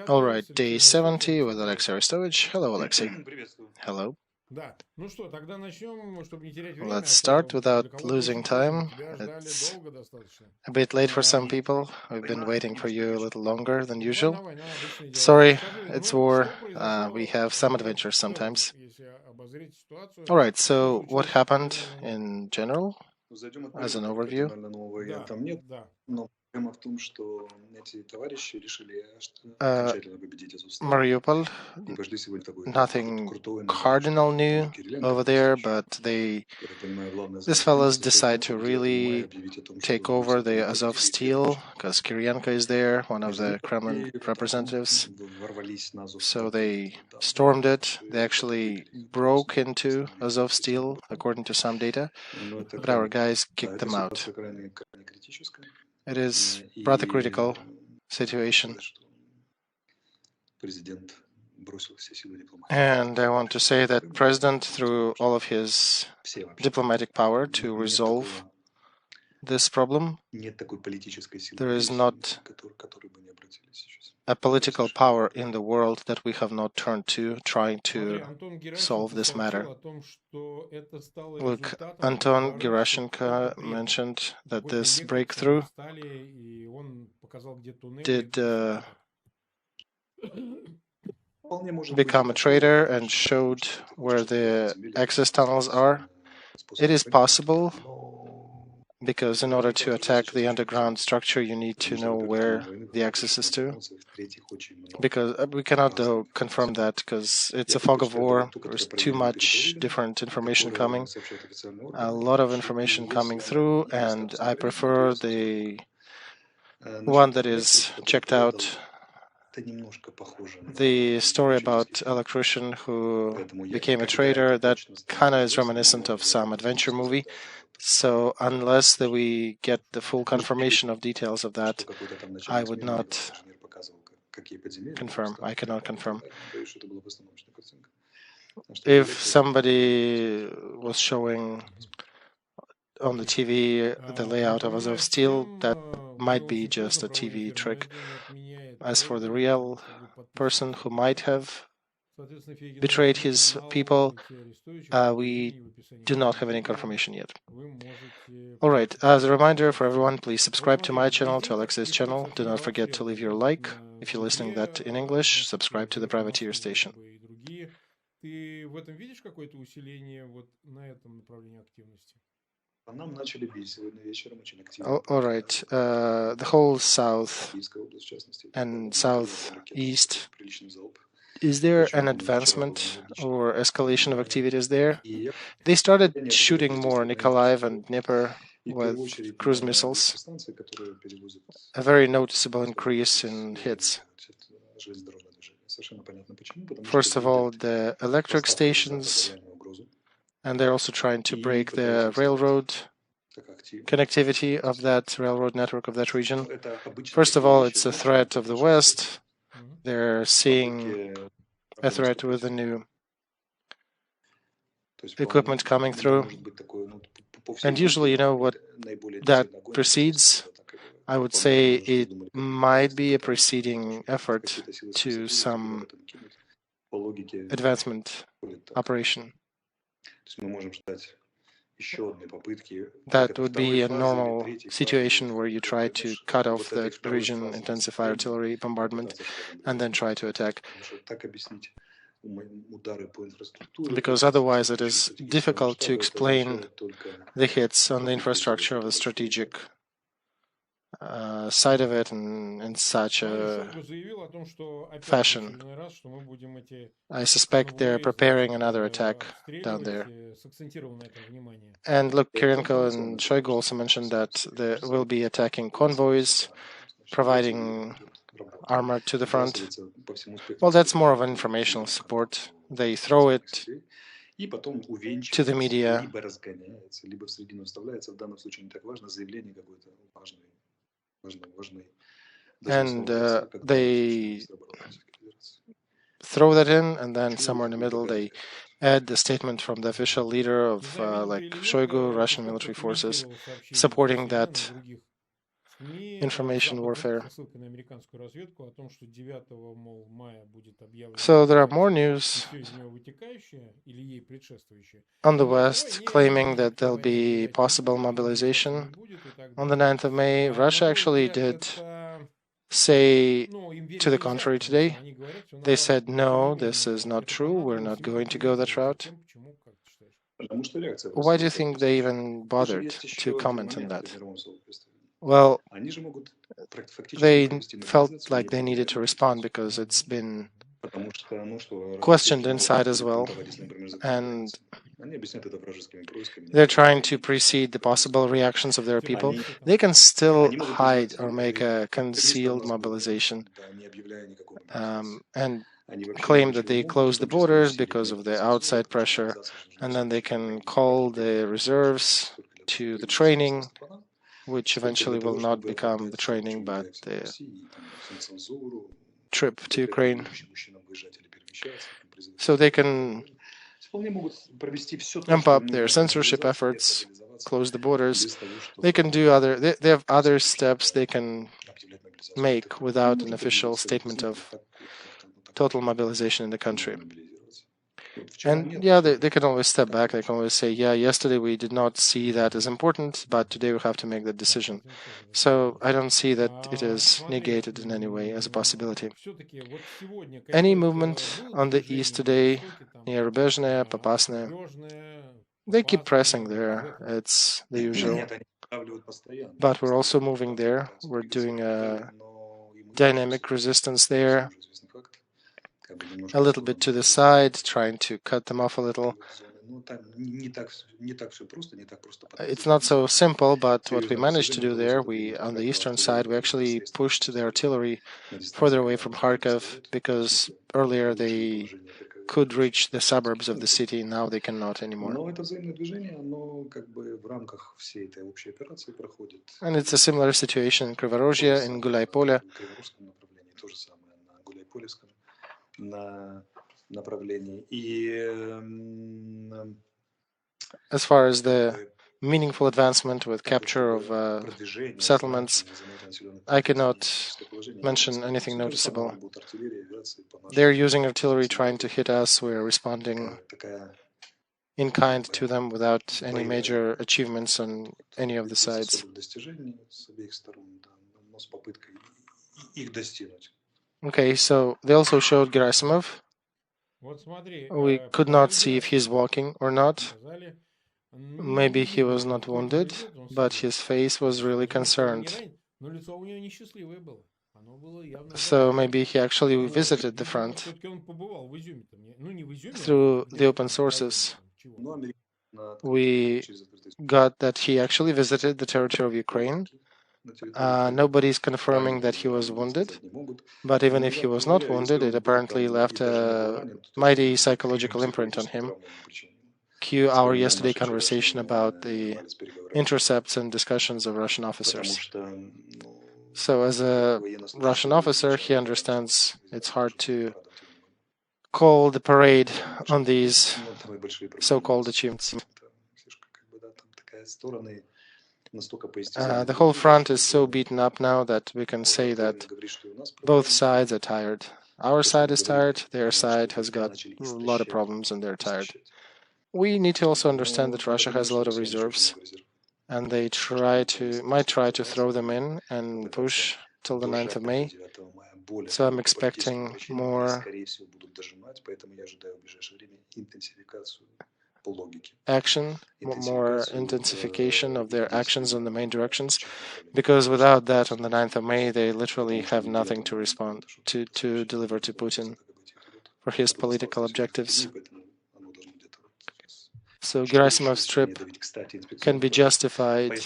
All right, day 70 with Olexiy Arestovych. Hello, Olexiy. Hello. Let's start without losing time. It's a bit late for some people. We've been waiting for you a little longer than usual. Sorry, it's war. We have some adventures sometimes. All right, so what happened in general as an overview? Mariupol, nothing cardinal new over there, but these fellows decide to really take over the Azov Steel because Kirienko is there, one of the Kremlin representatives. So they stormed it. They actually broke into Azov Steel, according to some data, but our guys kicked them out. It is rather critical situation. And I want to say that President threw all of his diplomatic power to resolve this problem. There is not a political power in the world that we have not turned to trying to solve this matter. Look, Anton Gerashenko mentioned that this breakthrough did become a traitor and showed where the access tunnels are. It is possible because in order to attack the underground structure, you need to know where the access is to. Because we cannot though confirm that because it's a fog of war. There's too much different information coming, a lot of information coming through, and I prefer the one that is checked out. The story about electrician who became a traitor, that kind of is reminiscent of some adventure movie. So unless we get the full confirmation of details of that, I would not confirm. I cannot confirm. If somebody was showing on the TV the layout of Azov Steel, that might be just a TV trick. As for the real person who might have betrayed his people, we do not have any confirmation yet. All right, as a reminder for everyone, please subscribe to my channel, to Alexei's channel. Do not forget to leave your like. If you're listening that in English, subscribe to the privateer station. All right, the whole south and southeast, is there an advancement or escalation of activities there? They started shooting more Nikolaev and Dnieper with cruise missiles, a very noticeable increase in hits. First of all, the electric stations, and they're also trying to break the railroad connectivity of that railroad network of that region. First of all, it's a threat of the West. They're seeing a threat with the new equipment coming through. And usually, you know what that precedes? I would say it might be a preceding effort to some advancement operation. That would be a normal situation where you try to cut off the region, intensify artillery bombardment, and then try to attack. Because otherwise it is difficult to explain the hits on the infrastructure of the strategic side of it in such a fashion. I suspect they're preparing another attack down there. And look, Kirienko and Shoigu also mentioned that they will be attacking convoys, providing armor to the front. Well, that's more of an informational support. They throw it to the media. And they throw that in, and then somewhere in the middle they add the statement from the official leader of like Shoigu, Russian military forces, supporting that information warfare. So there are more news on the West claiming that there'll be possible mobilization on the 9th of May. Russia actually did say to the contrary today. They said, no, this is not true. We're not going to go that route. Why do you think they even bothered to comment on that? Well, they felt like they needed to respond because it's been questioned inside as well. And they're trying to precede the possible reactions of their people. They can still hide or make a concealed mobilization and claim that they closed the borders because of the outside pressure, and then they can call the reserves to the training, which eventually will not become the training but the trip to Ukraine. So they can amp up their censorship efforts, close the borders. They can do they have other steps they can make without an official statement of total mobilization in the country. And yeah, they can always step back. They can always say, yeah, yesterday we did not see that as important, but today we have to make that decision. So I don't see that it is negated in any way as a possibility. Any movement on the east today, near Rubezhne, Popasne, they keep pressing there. It's the usual. But we're also moving there. We're doing a dynamic resistance there, a little bit to the side, trying to cut them off a little. It's not so simple, but what we managed to do there, on the eastern side, we actually pushed the artillery further away from Kharkov because earlier they could reach the suburbs of the city. Now they cannot anymore. And it's a similar situation in Krivorozhye, in Gulay-Pole. As far as the meaningful advancement with capture of settlements, I cannot mention anything noticeable. They're using artillery trying to hit us. We're responding in kind to them without any major achievements on any of the sides. Okay, so they also showed Gerasimov. We could not see if he's walking or not. Maybe he was not wounded, but his face was really concerned. So maybe he actually visited the front through the open sources. We got that he actually visited the territory of Ukraine. Nobody's confirming that he was wounded, but even if he was not wounded, it apparently left a mighty psychological imprint on him. Cue our yesterday conversation about the intercepts and discussions of Russian officers. So as a Russian officer, he understands it's hard to call the parade on these so-called achievements. The whole front is so beaten up now that we can say that both sides are tired. Our side is tired, their side has got a lot of problems and they're tired. We need to also understand that Russia has a lot of reserves, and they might try to throw them in and push till the 9th of May. So I'm expecting more action, more intensification of their actions on the main directions, because without that, on the 9th of May, they literally have nothing to respond to deliver to Putin for his political objectives. So Gerasimov's trip can be justified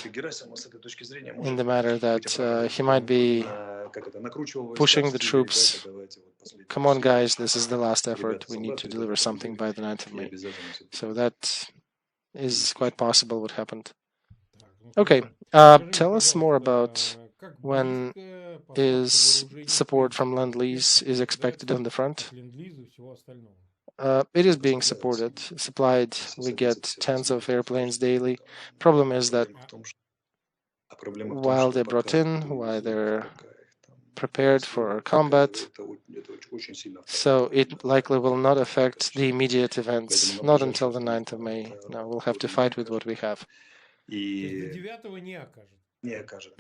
in the matter that he might be pushing the troops. Come on, guys, this is the last effort. We need to deliver something by the 9th of May. So that is quite possible what happened. Okay, tell us more about when is support from Lend-Lease is expected on the front. It is being supplied. We get tens of airplanes daily. Problem is that while they're brought in, while they're prepared for combat. So it likely will not affect the immediate events, not until the 9th of May. Now we'll have to fight with what we have.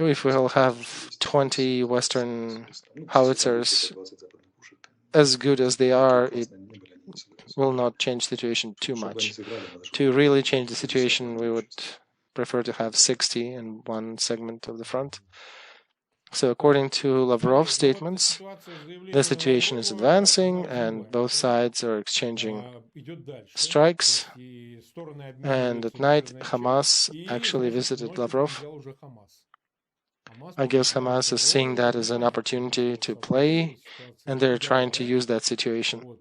If we'll have 20 Western howitzers, as good as they are, it will not change the situation too much. To really change the situation, we would prefer to have 60 in one segment of the front. So according to Lavrov's statements, the situation is advancing and both sides are exchanging strikes. And at night, Hamas actually visited Lavrov. I guess Hamas is seeing that as an opportunity to play, and they're trying to use that situation.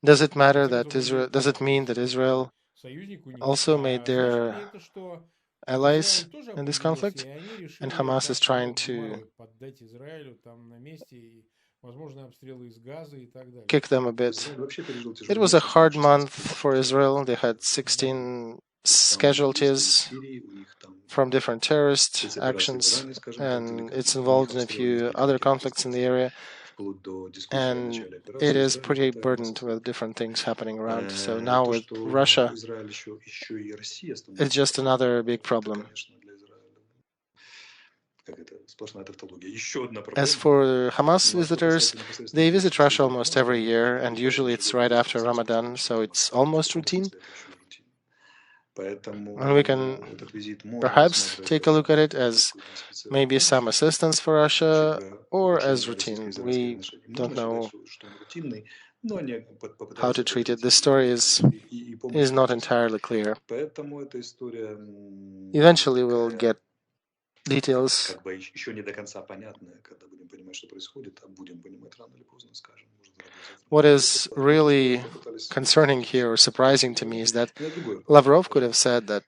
Does it matter that Israel? Does it mean that Israel also made their allies in this conflict, and Hamas is trying to kick them a bit? It was a hard month for Israel. They had 16 casualties from different terrorist actions, and it's involved in a few other conflicts in the area, and it is pretty burdened with different things happening around. So now with Russia, it's just another big problem. As for Hamas visitors, they visit Russia almost every year, and usually it's right after Ramadan, so it's almost routine. And we can perhaps take a look at it as maybe some assistance for Russia or as routine. We don't know how to treat it. The story is not entirely clear. Eventually we'll get details. What is really concerning here or surprising to me is that Lavrov could have said that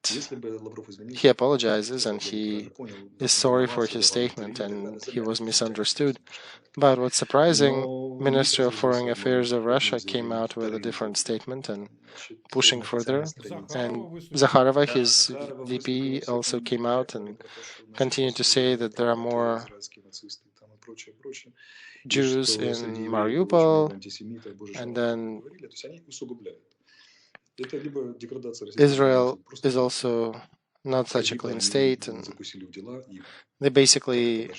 he apologizes and he is sorry for his statement and he was misunderstood. But what's surprising, Ministry of Foreign Affairs of Russia came out with a different statement and pushing further. And Zakharova, his VP, also came out and continued to say that there are more Jews in Mariupol, and then Israel is also not such a clean state, and they basically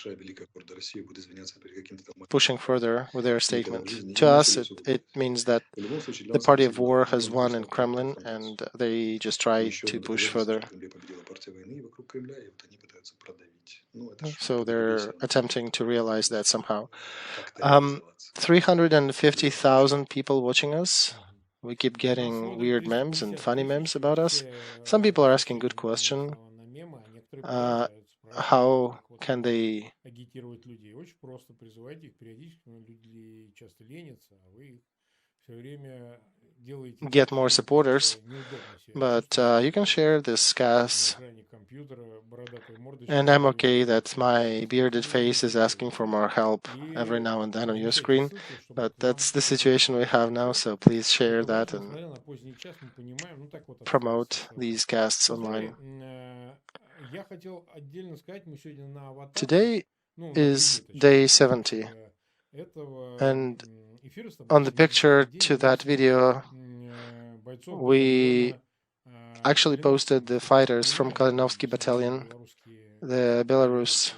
pushing further with their statement. To us, it means that the party of war has won in Kremlin, and they just try to push further. So they're attempting to realize that somehow. 350,000 people watching us. We keep getting weird memes and funny memes about us. Some people are asking good question. How can they get more supporters? But you can share this gas. And I'm okay that my bearded face is asking for more help every now and then on your screen, but that's the situation we have now, so please share that and promote these casts online. Today is day 70, and on the picture to that video, we actually posted the fighters from Kalinovsky battalion, the Belarus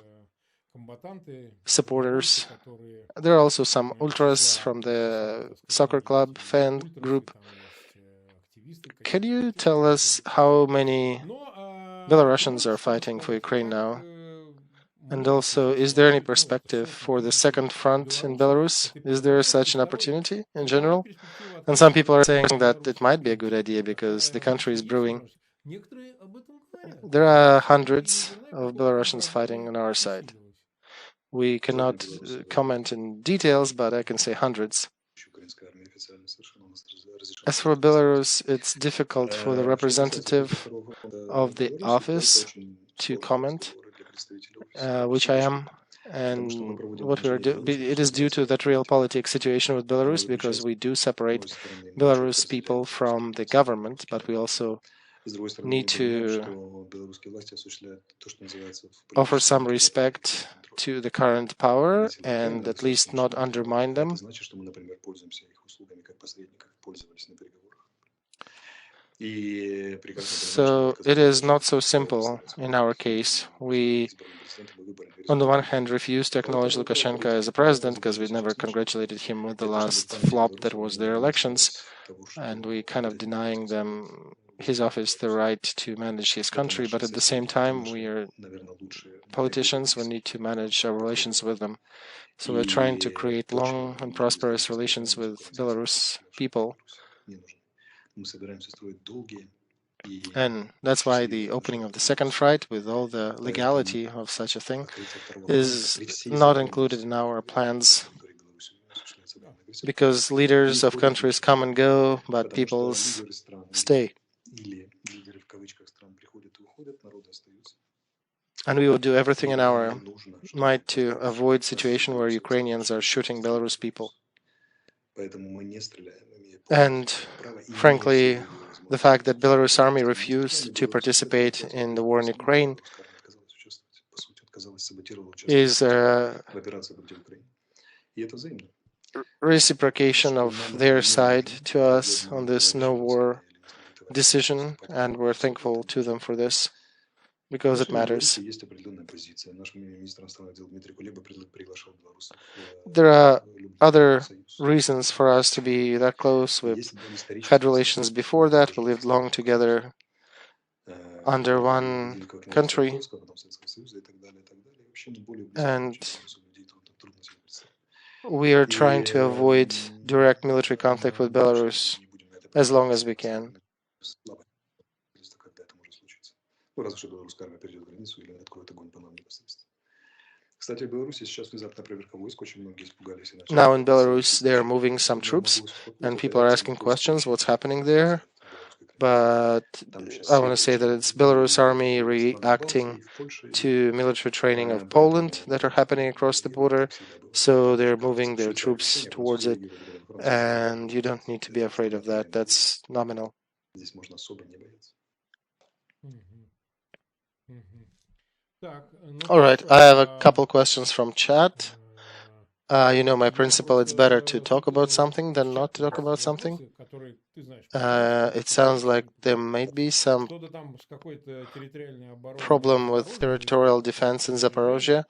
supporters. There are also some ultras from the soccer club fan group. Can you tell us how many Belarusians are fighting for Ukraine now? And also, is there any perspective for the second front in Belarus? Is there such an opportunity in general? And some people are saying that it might be a good idea because the country is brewing. There are hundreds of Belarusians fighting on our side. We cannot comment in details, but I can say hundreds. As for Belarus, it's difficult for the representative of the office to comment, which I am. And what we are it is due to that realpolitik situation with Belarus, because we do separate Belarus people from the government, but we also need to offer some respect to the current power and at least not undermine them. So it is not so simple in our case. We, on the one hand, refuse to acknowledge Lukashenko as a president because we never congratulated him with the last flop that was their elections, and we kind of denying them his office the right to manage his country, but at the same time, we are politicians, we need to manage our relations with them. So we're trying to create long and prosperous relations with Belarus people. And that's why the opening of the second front, with all the legality of such a thing, is not included in our plans. Because leaders of countries come and go, but peoples stay. And we will do everything in our might to avoid situation where Ukrainians are shooting Belarus people. And frankly, the fact that Belarus army refused to participate in the war in Ukraine is a reciprocation of their side to us on this no war decision, and we're thankful to them for this because it matters. There are other reasons for us to be that close. We've had relations before that. We lived long together under one country. And we are trying to avoid direct military conflict with Belarus as long as we can. Now in Belarus, they are moving some troops, and people are asking questions, what's happening there? But I want to say that it's Belarus army reacting to military training of Poland that are happening across the border, so they're moving their troops towards it, and you don't need to be afraid of that. That's nominal. All right, I have a couple questions from chat. You know my principle, it's better to talk about something than not to talk about something. It sounds like there might be some problem with territorial defense in Zaporozhye.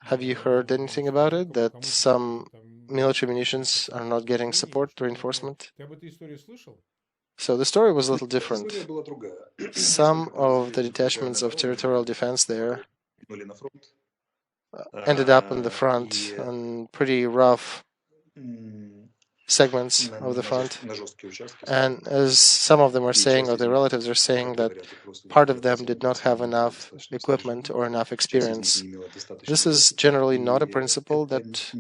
Have you heard anything about it, that some military munitions are not getting support, reinforcement? So the story was a little different. Some of the detachments of territorial defense there ended up on the front on pretty rough segments of the front. And as some of them are saying, or their relatives are saying, that part of them did not have enough equipment or enough experience. This is generally not a principle that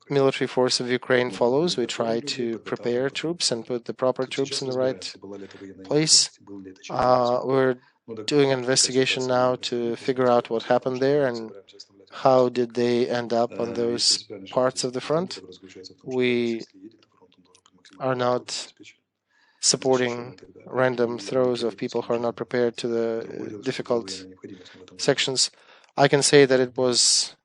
military force of Ukraine follows. We try to prepare troops and put the proper troops in the right place. We're doing an investigation now to figure out what happened there and how did they end up on those parts of the front. We are not supporting random throws of people who are not prepared to the difficult sections. I can say that it was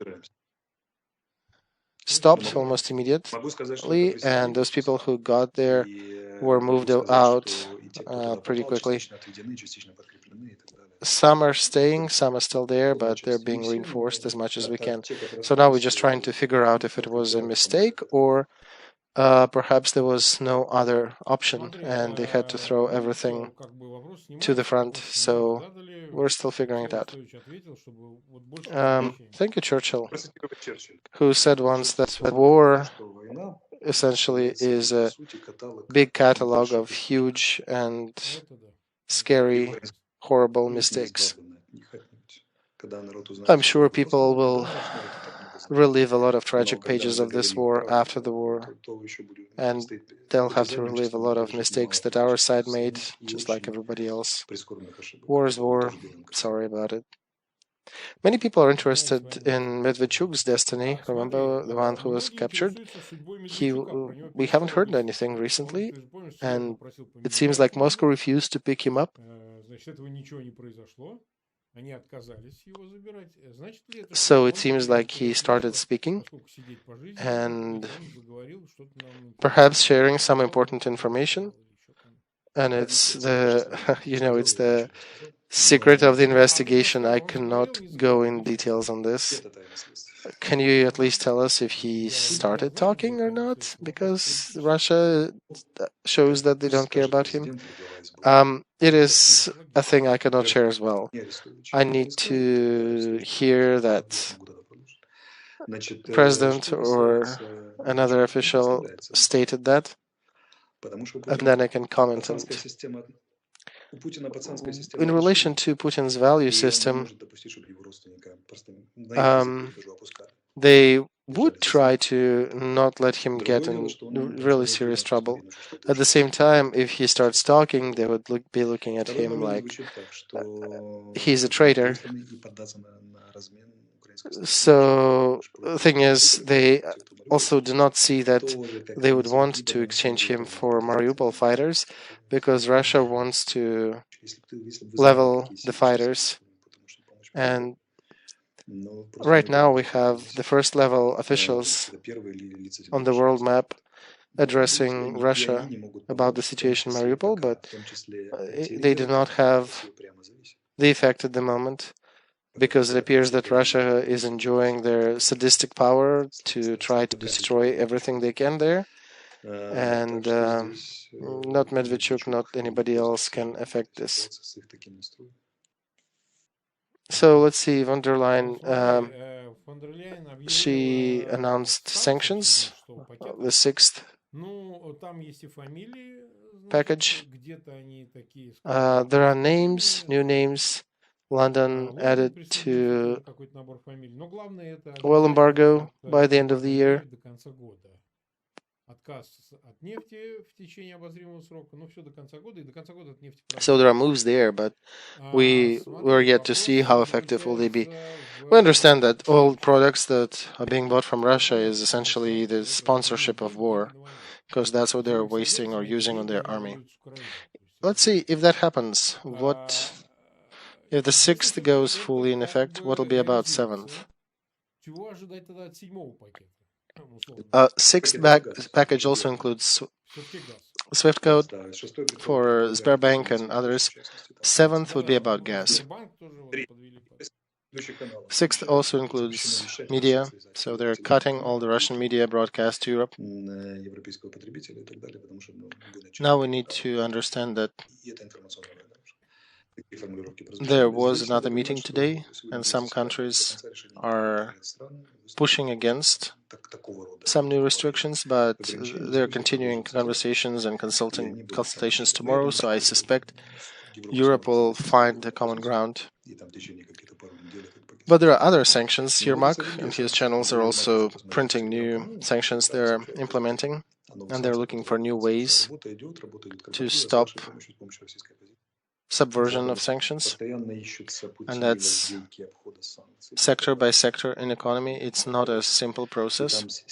stopped almost immediately, and those people who got there were moved out pretty quickly. Some are staying, some are still there, but they're being reinforced as much as we can. So now we're just trying to figure out if it was a mistake or perhaps there was no other option and they had to throw everything to the front. So we're still figuring it out. Thank you, Churchill, who said once that war essentially is a big catalog of huge and scary, horrible mistakes. I'm sure people will relive a lot of tragic pages of this war after the war, and they'll have to relive a lot of mistakes that our side made, just like everybody else. War is war. Sorry about it. Many people are interested in Medvedchuk's destiny. Remember the one who was captured? We haven't heard anything recently, and it seems like Moscow refused to pick him up. So it seems like he started speaking and perhaps sharing some important information. And it's the, it's the secret of the investigation. I cannot go in details on this. Can you at least tell us if he started talking or not? Because Russia shows that they don't care about him. It is a thing I cannot share as well. I need to hear that president or another official stated that, and then I can comment on it. In relation to Putin's value system, they would try to not let him get in really serious trouble. At the same time, if he starts talking, they would be looking at him like he's a traitor. So the thing is, they also do not see that they would want to exchange him for Mariupol fighters, because Russia wants to level the fighters. And right now we have the first level officials on the world map addressing Russia about the situation in Mariupol, but they do not have the effect at the moment, because it appears that Russia is enjoying their sadistic power to try to destroy everything they can there. And not Medvedchuk, not anybody else can affect this. So let's see, von der Leyen, she announced sanctions, the sixth package. There are names, new names. London added to oil embargo by the end of the year. So there are moves there, but we're yet to see how effective will they be. We understand that all products that are being bought from Russia is essentially the sponsorship of war, because that's what they're wasting or using on their army. Let's see if that happens. What if the sixth goes fully in effect? What will be about seventh? Sixth package also includes SWIFT code for Sberbank and others. Seventh would be about gas. Sixth also includes media, so they're cutting all the Russian media broadcast to Europe. Now we need to understand that there was another meeting today, and some countries are pushing against some new restrictions, but they're continuing conversations and consultations tomorrow, so I suspect Europe will find a common ground. But there are other sanctions. Yermak and his channels are also printing new sanctions they're implementing, and they're looking for new ways to stop subversion of sanctions. And that's sector by sector in economy. It's not a simple process,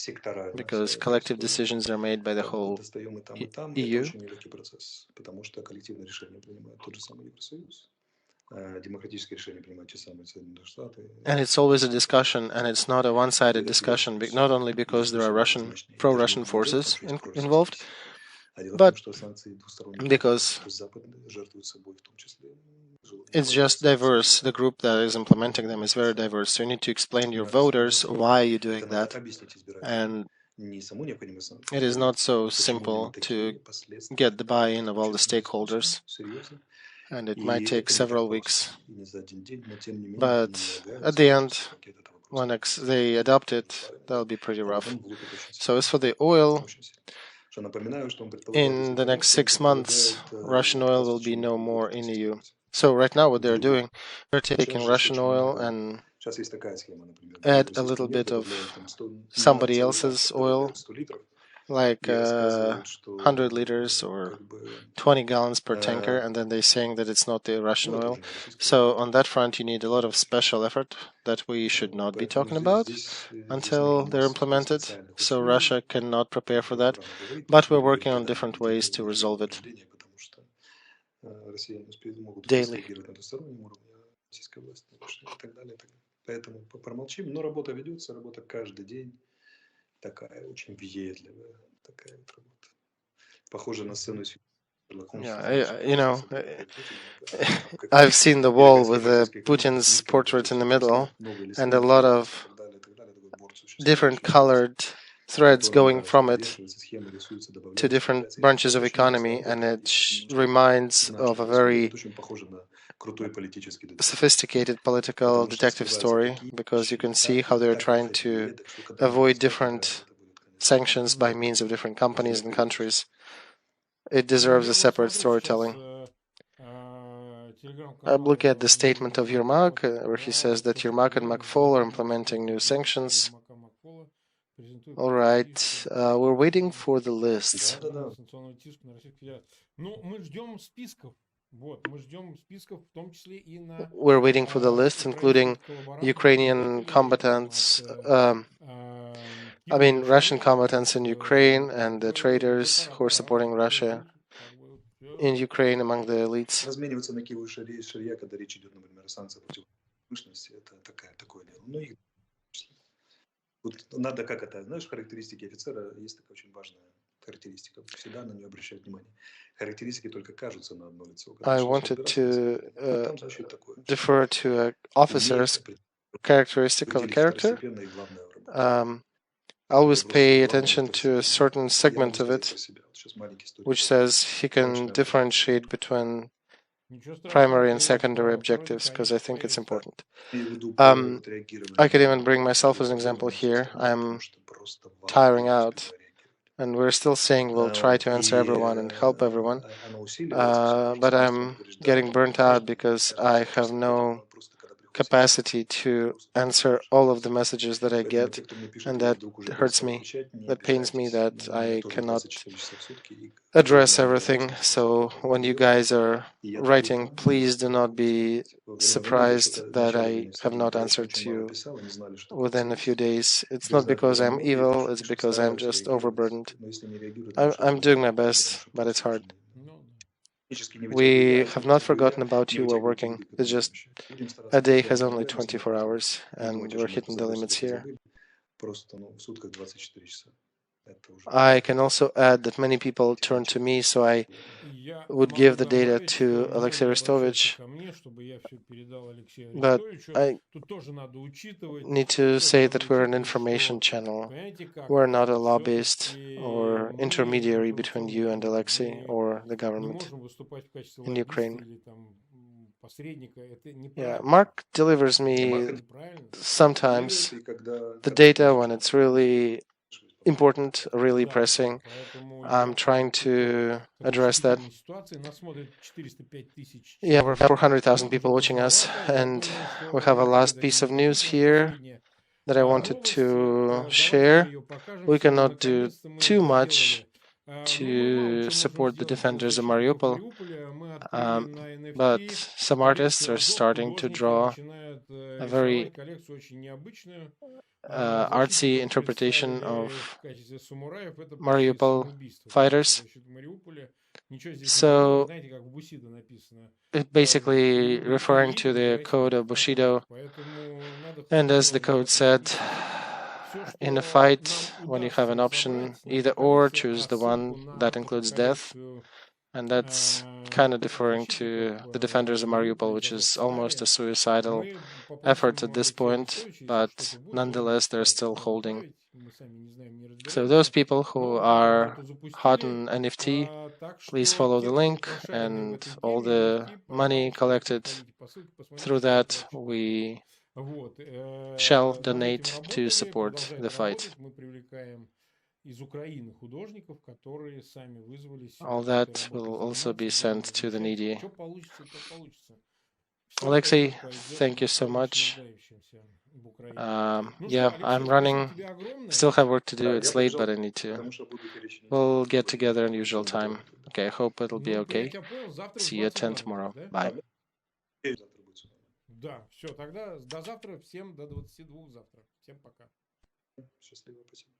because collective decisions are made by the whole EU. And it's always a discussion, and it's not a one-sided discussion, not only because there are pro-Russian forces involved, but because it's just diverse. The group that is implementing them is very diverse. So you need to explain to your voters why you're doing that. And it is not so simple to get the buy-in of all the stakeholders. And it might take several weeks. But at the end, when they adopt it, that'll be pretty rough. So as for the oil, in the next 6 months, Russian oil will be no more in EU. So right now what they're doing, they're taking Russian oil and add a little bit of somebody else's oil, like 100 liters or 20 gallons per tanker, and then they're saying that it's not the Russian oil. So on that front, you need a lot of special effort that we should not be talking about until they're implemented. So Russia cannot prepare for that, but we're working on different ways to resolve it daily. Поэтому промолчим, но работа ведется, работа каждый день такая очень въедливая, такая вот работа. Похоже на сцену из Yeah, I've seen the wall with Putin's portrait in the middle and a lot of different colored threads going from it to different branches of economy, and it reminds of a very sophisticated political detective story, because you can see how they're trying to avoid different sanctions by means of different companies and countries. It deserves a separate storytelling. I'm looking at the statement of Yermak, where he says that Yermak and Makfol are implementing new sanctions. All right, we're waiting for the list. We're waiting for the list, including Ukrainian combatants, Russian combatants in Ukraine and the traders who are supporting Russia in Ukraine among the elites. Размениваться на Киеву шарья, когда речь идет, например, о санкциях против промышленности, это такое дело. Но их вот надо, как это, знаешь, характеристики офицера, есть такая очень важная характеристика. Всегда на нее обращают внимание. Характеристики только кажутся на одно лицо. I wanted to defer to an officer's characteristic of a character. Always pay attention to a certain segment of it, which says he can differentiate between primary and secondary objectives, because I think it's important. I could even bring myself as an example here. I'm tiring out, and we're still saying we'll try to answer everyone and help everyone, but I'm getting burnt out because I have no capacity to answer all of the messages that I get, and that hurts me, that pains me, that I cannot address everything. So when you guys are writing, please do not be surprised that I have not answered to you within a few days. It's not because I'm evil, it's because I'm just overburdened. I'm doing my best, but it's hard. We have not forgotten about you. We're working. It's just a day has only 24 hours, and we're hitting the limits here. I can also add that many people turn to me, so I would give the data to Olexiy Arestovych, but I need to say that we're an information channel. We're not a lobbyist or intermediary between you and Olexiy or the government in Ukraine. Yeah, Mark delivers me sometimes the data when it's really important, really pressing. I'm trying to address that. Yeah, we're 400,000 people watching us, and we have a last piece of news here that I wanted to share. We cannot do too much to support the defenders of Mariupol, but some artists are starting to draw a very artsy interpretation of Mariupol fighters. So it basically referring to the code of Bushido, and as the code said, in a fight, when you have an option either or, choose the one that includes death, and that's kind of deferring to the defenders of Mariupol, which is almost a suicidal effort at this point, but nonetheless they're still holding. So those people who are hot on NFT, please follow the link, and all the money collected through that we shall donate to support the fight. All that will also be sent to the needy. Alexei, thank you so much. Yeah, I'm running. Still have work to do. It's late, but I need to. We'll get together in usual time. Okay, I hope it'll be okay. See you at 10 tomorrow. Bye. Да, все, тогда до завтра, всем до 22 завтра. Всем пока. Счастливо, спасибо.